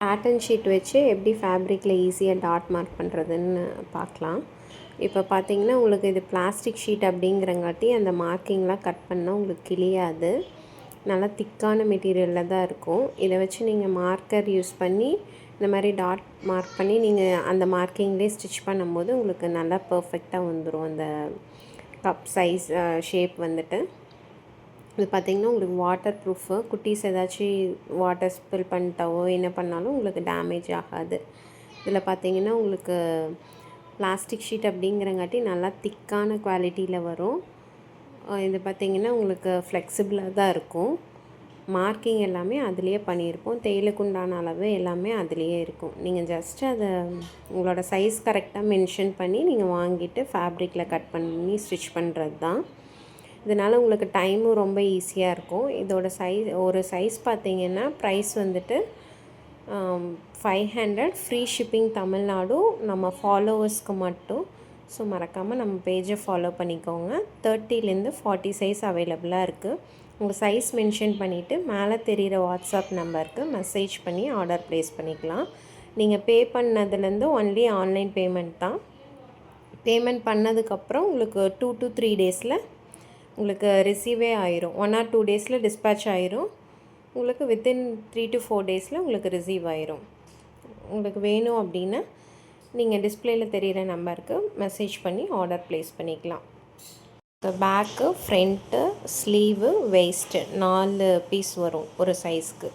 Pattern sheet வச்சு எப்படி ஃபேப்ரிக்கில் ஈஸியாக டாட் மார்க் பண்ணுறதுன்னு பார்க்கலாம். இப்போ பார்த்தீங்கன்னா உங்களுக்கு இது பிளாஸ்டிக் ஷீட் அப்படிங்கிறங்காட்டி அந்த மார்க்கிங்லாம் கட் பண்ணால் உங்களுக்கு கிழியாது. நல்லா திக்கான மெட்டீரியலில் தான் இருக்கும். இதை வச்சு நீங்கள் மார்க்கர் யூஸ் பண்ணி இந்த மாதிரி டாட் மார்க் பண்ணி நீங்கள் அந்த மார்க்கிங்லேயே ஸ்டிச் பண்ணும்போது உங்களுக்கு நல்லா பர்ஃபெக்டாக வந்துடும். அந்த கப் சைஸ் ஷேப் வந்துட்டு இது பார்த்திங்கன்னா உங்களுக்கு வாட்டர் ப்ரூஃபு. குட்டீஸ் ஏதாச்சும் வாட்டர் ஸ்பில் பண்ணிட்டாவோ என்ன பண்ணாலும் உங்களுக்கு டேமேஜ் ஆகாது. இதில் பார்த்திங்கன்னா உங்களுக்கு பிளாஸ்டிக் ஷீட் அப்படிங்கிறங்காட்டி நல்லா திக்கான குவாலிட்டியில் வரும். இது பார்த்திங்கன்னா உங்களுக்கு ஃப்ளெக்சிபிளாக தான் இருக்கும். மார்க்கிங் எல்லாமே அதுலேயே பண்ணியிருப்போம். தையலுக்கு உண்டான அளவு எல்லாமே அதுலேயே இருக்கும். நீங்கள் ஜஸ்ட்டு அதை உங்களோட சைஸ் கரெக்டாக மென்ஷன் பண்ணி நீங்கள் வாங்கிட்டு ஃபேப்ரிக்கில் கட் பண்ணி ஸ்டிச் பண்ணுறது தான். இதனால் உங்களுக்கு டைமும் ரொம்ப ஈஸியாக இருக்கும். இதோட ஒரு சைஸ் பார்த்திங்கன்னா ப்ரைஸ் வந்துட்டு 500. Free shipping Tamil Nadu. நம்ம ஃபாலோவர்ஸ்க்கு மட்டும். ஸோ மறக்காமல் நம்ம பேஜை ஃபாலோ பண்ணிக்கோங்க. 30லேருந்து 40 சைஸ் அவைலபிளாக இருக்குது. உங்கள் சைஸ் மென்ஷன் பண்ணிவிட்டு மேலே தெரிகிற வாட்ஸ்அப் நம்பருக்கு மெசேஜ் பண்ணி ஆர்டர் ப்ளேஸ் பண்ணிக்கலாம். நீங்கள் பே பண்ணதுலேருந்து ஒன்லி ஆன்லைன் பேமெண்ட் தான். பேமெண்ட் பண்ணதுக்கப்புறம் உங்களுக்கு 2 to 3 டேஸில் உங்களுக்கு ரிசீவே ஆயிரும். 1 or 2 டேஸில் டிஸ்பேட்ச் ஆயிரும். உங்களுக்கு வித்தின் 3 to 4 டேஸில் உங்களுக்கு ரிசீவ் ஆயிரும். உங்களுக்கு வேணும் அப்படின்னா நீங்கள் டிஸ்பிளேயில் தெரிகிற நம்பருக்கு மெசேஜ் பண்ணி ஆர்டர் ப்ளேஸ் பண்ணிக்கலாம். Back, front, sleeve, waist 4 piece வரும் ஒரு சைஸ்க்கு.